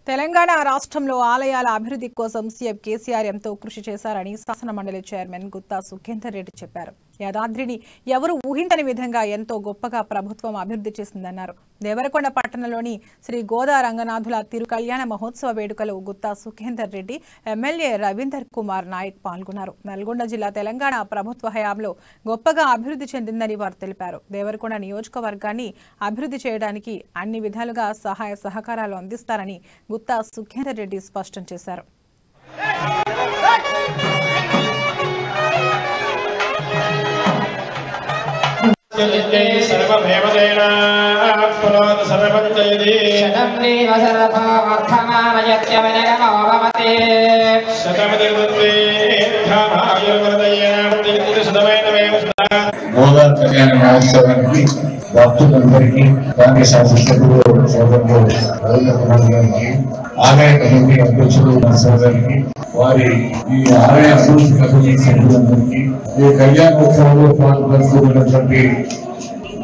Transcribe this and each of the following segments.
తెలంగాణ రాష్ట్రంలో ఆలయాల అభివృద్ధి కోసం సీఎం కేసీఆర్ ఎంతో కృషి చేశారని శాసన మండలి చైర్మన్ గుత్తా సుఖేందర్ రెడ్డి చెప్పారు. యాదాద్రిని ఎవరు ఊహించని విధంగా ఎంతో గొప్పగా ప్రభుత్వం అభివృద్ధి చేసిందన్నారు. దేవరకొండ పట్టణంలోని శ్రీ గోదా రంగనాథుల తిరు కళ్యాణ మహోత్సవ వేడుకలో గుత్తా సుఖేందర్ రెడ్డి, ఎమ్మెల్యే రవీందర్ కుమార్ నాయక్ పాల్గొన్నారు. నల్గొండ జిల్లా తెలంగాణ ప్రభుత్వ హయాంలో గొప్పగా అభివృద్ధి చెందిందని వారు తెలిపారు. దేవరకొండ నియోజకవర్గాన్ని అభివృద్ధి చేయడానికి అన్ని విధాలుగా సహాయ సహకారాలు అందిస్తారని గుత్తా సుఖేందర్ రెడ్డి స్పష్టం చేశారు. గోదా కళ్యాణ మహోత్సవానికి భక్తులందరికీ కాంగ్రెస్ సభ్యులు సోదరులు రవీంద్ర కుమార్ గారికి, ఆలయ కమిటీ అధ్యక్షులు సోదరికి, వారి ఈ ఆలయ అభివృద్ధి కమిటీ సభ్యులందరికీ, ఈ కళ్యాణోత్సవంలో పాల్గొన్నటువంటి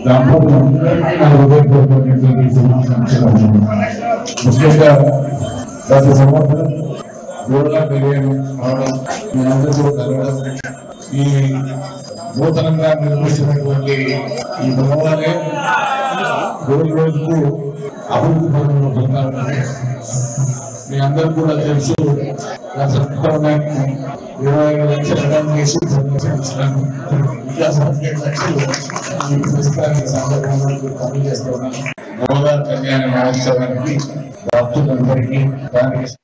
దంపతులందరికీ నా హృదయపూర్వకమైనటువంటి శుభాకాంక్షలు. ముఖ్యంగా గత సంవత్సరం గోదా కళ్యాణం అవడం, మీ అందరూ కలవడం, ఈ నూతనంగా నిర్మిస్తున్నటువంటి ఈ దేవాలయం రోజు రోజుకు అభివృద్ధి పనులు పొందాలని మీ అందరూ కూడా తెలుసు. గత సంవత్సరానికి 25 లక్షల రుణం చేసి ఈ పుస్తకానికి సందర్భంగా పనులు చేస్తున్నాను. గోదా కళ్యాణ మహోత్సవానికి భక్తులందరికీ కాంగ్రెస్